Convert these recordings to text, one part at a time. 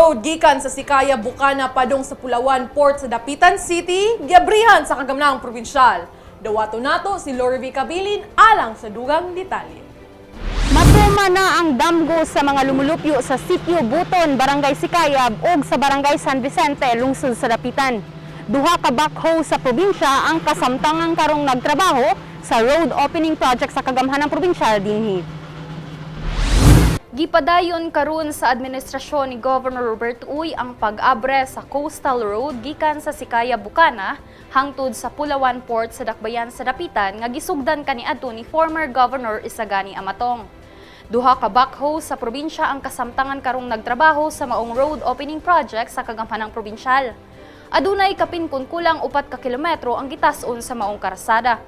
Road gikan sa Sikaya, Bukana padong sa Pulawan Port sa Dapitan City, giabrihan sa Kagamnang Probinsyal. Dawato nato si Lorvie Cabilin alang sa dugang detalye. Matuma na ang damgo sa mga lumulupyo sa Sitio Buton, Barangay Sikayab ug sa Barangay San Vicente, lungsod sa Dapitan. Duha ka backhoe sa probinsya ang kasamtangang karong nagtrabaho sa road opening project sa Kagamhanang Probinsyal dinhi. Gipadayon karon sa administrasyon ni Governor Robert Uy ang pag-abre sa Coastal Road gikan sa Sikaya, Bukana hangtod sa Pulawan Port sa Dakbayan sa Dapitan nga gisugdan kaniadto ni former Governor Isagani Amatong. Duha ka backhoe sa probinsya ang kasamtangan karong nagtrabaho sa maong road opening project sa Kagamhanang Probinsyal. Adunay kapin kun kulang 4 ka kilometro ang gitas-on sa maong karsada.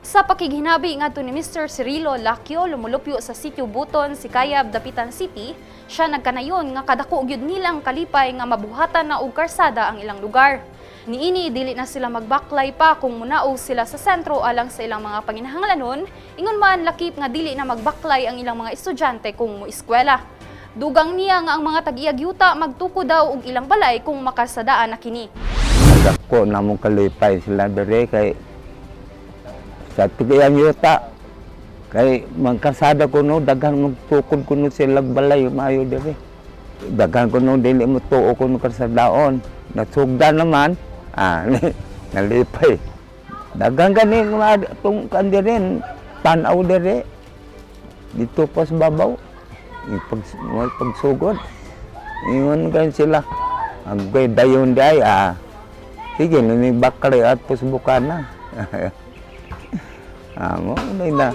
Sa pakiginabi ngadto ni Mr. Cirilo Lacchio lumulupyo sa Sitio Buton, Sikayab, Dapitan City, siya nagkanayon nga kadako gyud nilang kalipay nga mabuhatan na og karsada ang ilang lugar. Niini dili na sila magbaklay pa kung munaog sila sa sentro alang sa ilang mga panginahanglanon, ingon man lakip nga dili na magbaklay ang ilang mga estudyante kung moeskwela. Dugang niya nga ang mga tag-iyagyuta magtuko daw og ilang balay kung makarsadaan na kini. Dako na mong kalipay sila dere kay sa tigayan yuta kay magkasada ko no daghang magtukod ko no sila balay maayo diri daghang ko no dili mo tuo ko no kasadaon nasugda naman nalipay daghang gani mga tung kandiren tanaw diri dito pas babaw pagsugod ingon kan sila ang dayon day sige ni bakli at pusbukana mo na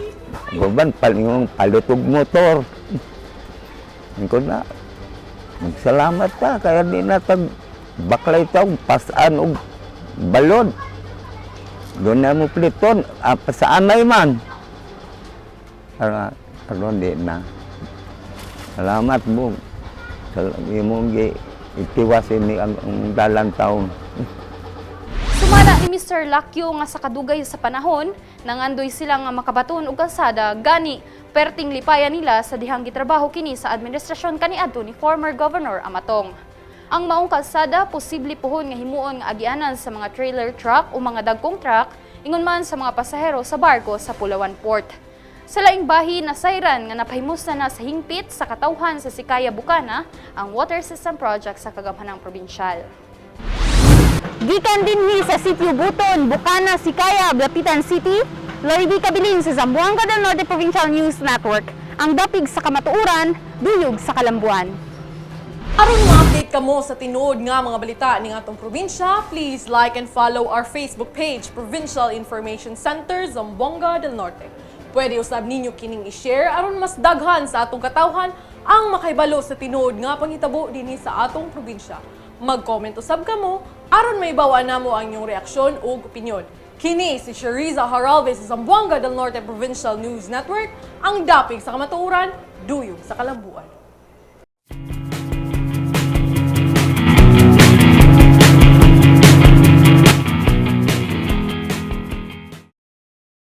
goban paling palutog motor ko na magsalamat ta kaya di na tag baklay taw pasaan og balod doon na mo pliton pasaan na man karon di na salamat mo imong itiwas ini ang dalang taon. Sumala ni Mr. Lacchio nga sa kadugay sa panahon, nangandoy sila nga makabaton og kalsada, gani perting lipayan nila sa dihang gitrabaho kini sa administrasyon kaniadto ni former Governor Amatong. Ang maong kalsada posible pohon nga himuon nga agianan sa mga trailer truck o mga dagkong truck, ingon man sa mga pasahero sa barko sa Pulawan Port. Sa laing bahin na sayran nga napahimusta na sa hingpit sa katawhan sa Sikaya, Bukana ang water system project sa Kagamhanang Probinsyal. Gikan dinhi sa Sitio Buton, Bukana, Sikayab, Dapitan City, Lorvie Cabilin sa Zamboanga del Norte Provincial News Network. Ang dapig sa kamatuoran, duyog sa kalambuan. Aron ma-update kamo sa tinuod nga mga balita ning atong probinsya, please like and follow our Facebook page, Provincial Information Center, Zamboanga del Norte. Pwede usab ninyo kining i-share aron mas daghan sa atong katawhan ang makahibalo sa tinuod nga panghitabo dinhi sa atong probinsya. Mag-comment usab kamo aron maibawa namo ang inyong reaksyon ug opinyon. Kini si Shariza Haralves sa Zamboanga del Norte Provincial News Network, ang dapig sa kamatuoran, duyog sa kalambuan.